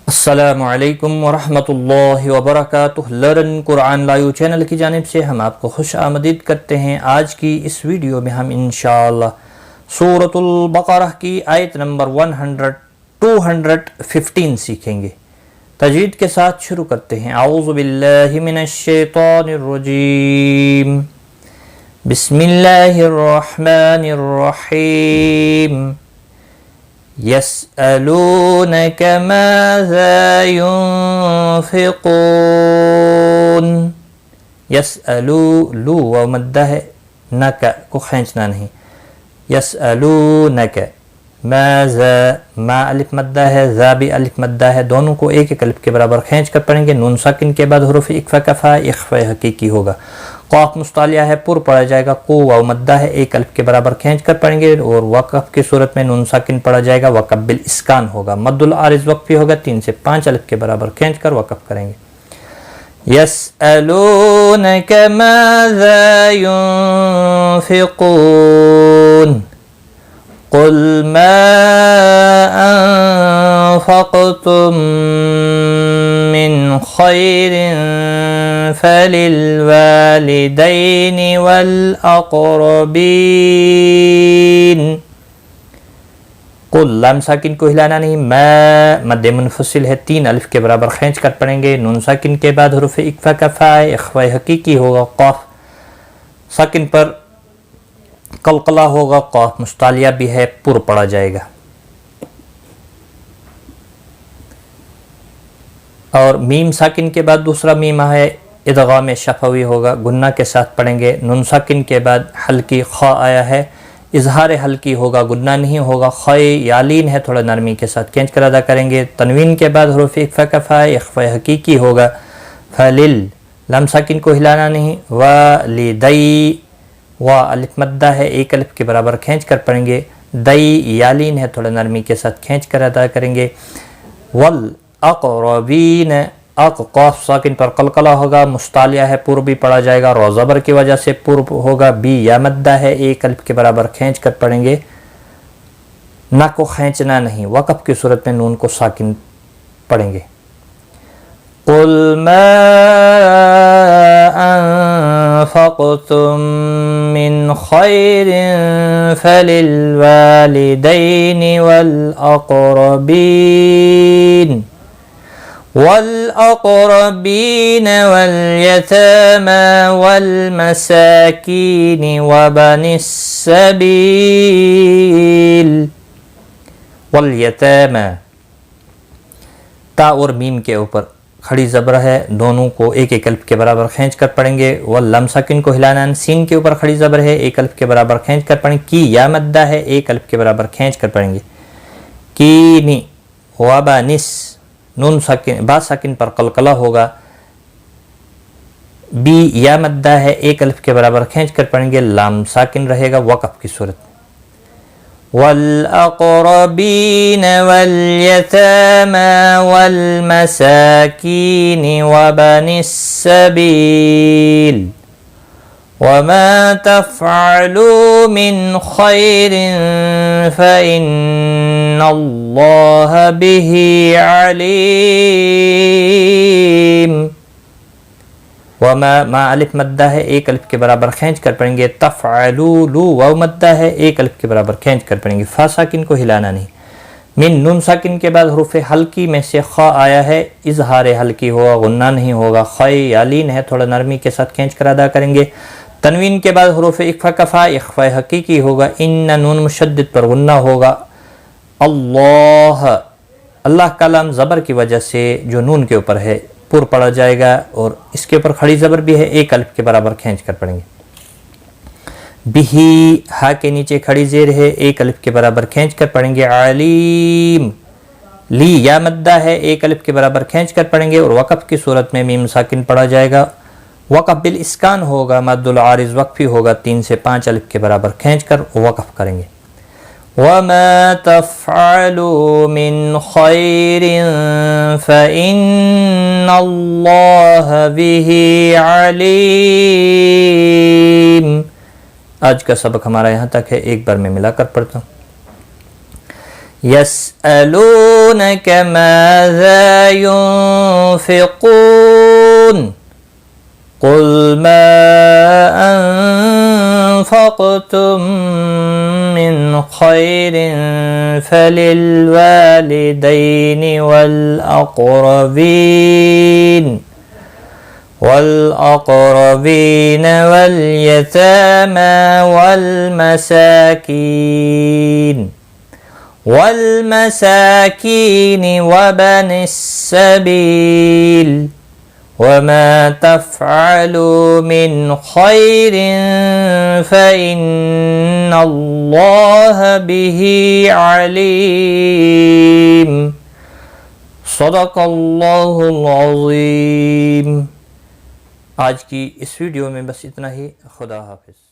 अस्सलामु अलैकुम वरहमतुल्लाहि वबरकातुह। लर्न कुरान लाइव चैनल की जानिब से हम आपको खुश आमदीद करते हैं। आज की इस वीडियो में हम इंशाअल्लाह सूरतुल बकरह की आयत नंबर 215 सीखेंगे। तजवीद के साथ शुरू करते हैं। औज़ु बिल्लाहि मिनश शैतानिर रजीम, बिस्मिल्लाहिर रहमानिर रहीम। यस्अलूनक माज़ा युनफ़िक़ून। यस्अलू लू व मद्दा है, नक को खींचना नहीं। यस्अलूनक माज़ा, मा अलिफ मद्दा है, ज़ा भी अलिफ मद्दा है, दोनों को एक एक अलिफ के बराबर खींच कर पढ़ेंगे। नून साकिन के बाद हुरूफ इख्फ़ा कफ़ा इख्फ़ा हकीकी होगा। क़ाफ़ मुस्तालिया है, पुर पढ़ा जाएगा। को वाव मद्दा है, एक अलिफ के बराबर खींच कर पढ़ेंगे। और वक़फ़ की सूरत में नून साकिन पढ़ा जाएगा। वक़फ़ बिल इस्कान होगा। मद्दुल आरिज़ वक़फ़ी होगा, 3 से 5 अलिफ के बराबर खींच कर वक़फ़ करेंगे। यस्अलूनक माज़ा युनफ़िक़ून क़ुल मा अनफ़क़्तुम मिन ख़ैरिन फ़लिल्वालिदैनि वल अक़रबीन। कुल लाम साकिन को हिलाना नहीं। मद्दे मुनफ़सिल है, 3 अलिफ के बराबर खींच कर पढ़ेंगे। नून साकिन के बाद हुरूफ इख्फ़ा कफ़ा इख्फ़ा हकीकी होगा। क़ाफ़ साकिन पर कलकला होगा। क़ाफ़ मुस्तालिया भी है, पुर पढ़ा जाएगा। और मीम साकिन के बाद दूसरा मीम है, इदगाम शफवी होगा, गुन्ना के साथ पढ़ेंगे। नून साकिन के बाद हल्की ख आया है, इजहार हल्की होगा, गुन्ना नहीं होगा। ख़य यालीन है, थोड़ा नरमी के साथ खींच कर अदा करेंगे। तनवीन के बाद हुरूफ इख्फ़ा कफ़ा इख्फ़ा हकीकी होगा। फलिल लम साकिन को हिलाना नहीं। वालिदै वा अलिफ मद्दा है, एक अलिफ के बराबर खींच कर पढ़ेंगे। दई यालीन है, थोड़ा नरमी के साथ खींच कर अदा करेंगे। वल अक़रबीन अक़ क़ाफ़ साकिन पर कलकला होगा, मुस्तालिया है, पुर भी पढ़ा जाएगा। रो ज़बर की वजह से पुर होगा। बी या मद्दा है, एक अलिफ के बराबर खींच कर पढ़ेंगे। ना को खींचना नहीं। वक़फ़ की सूरत में नून को साकिन पढ़ेंगे। क़ुल मा अनफ़क़्तुम मिन ख़ैरिन फ़लिल्वालिदैनि वल अक़रबीन والأقربين واليتامى والمساكين وبني السبيل। واليتامى ता और मीम के ऊपर खड़ी ज़बर है, दोनों को एक एक अलिफ के बराबर खींच कर पढ़ेंगे। वल लम साकिन को हिलाना, सीन के ऊपर खड़ी ज़बर है, एक अलिफ के बराबर खींच कर पढ़ेंगे। की या मद्दा है, एक अलिफ के बराबर खींच कर पढ़ेंगे। कीनी वबानिस नून साकिन बा साकिन पर कलकला होगा। बी या मद्दा है, एक अलिफ के बराबर खींच कर पढ़ेंगे। लाम साकिन रहेगा वक़फ़ की सूरत। वल अक़रबीन वल यतामा वल मसाकीन वबनिस सबील वमा तफ़अलू मिन ख़ैरिन फ़इन्नल्लाह बिही अलीम। वमा मा अलिफ मद्दा है, एक अलिफ के बराबर खींच कर पढ़ेंगे। तफ़अलू लू वाव मद्दा है, एक अलिफ के बराबर खींच कर पढ़ेंगे। फा साकिन को हिलाना नहीं। मिन नून साकिन के बाद हुरूफ हल्की में से ख आया है, इजहार हल्की होगा, गुन्ना नहीं होगा। ख़य यालीन है, थोड़ा नरमी के साथ खींच कर अदा करेंगे। तनवीन के बाद हुरूफ इख्फ़ा कफ़ा इख्फ़ा हकीकी होगा। इन्ना नून मुशद्दद पर गुन्ना होगा। अल्लाह अल्लाह का लाम ज़बर की वजह से जो नून के ऊपर है पुर पढ़ा जाएगा। और इसके ऊपर खड़ी ज़बर भी है, एक अलिफ के बराबर खींच कर पढ़ेंगे। बिही हा के नीचे खड़ी ज़ेर है, एक अलिफ के बराबर खींच कर पढ़ेंगे। अलीम ली या मद्दा है, एक अलिफ के बराबर खींच कर पढ़ेंगे। और वक़फ़ की सूरत में मीम साकिन पढ़ा जाएगा। वक़फ़ बिल इस्कान होगा, मद्दुल आरिज़ वक़फ़ी होगा, 3 से 5 अलिफ के बराबर खींच कर वक़फ़ करेंगे। वमा तफ़अलू मिन ख़ैरिन फ़इन्नल्लाह बिही अलीम। आज का सबक हमारा यहाँ तक है, एक बार मैं मिलाकर पढ़ता हूँ। يسألونك ماذا ينفقون قل ما أنفقتم من خير فللوالدين والأقربين واليتامى والمساكين وابن السبيل وما تفعلوا من خير فإن الله به عليم صدق اللہ العظیم۔ آج کی اس ویڈیو میں بس اتنا ہی، خدا حافظ۔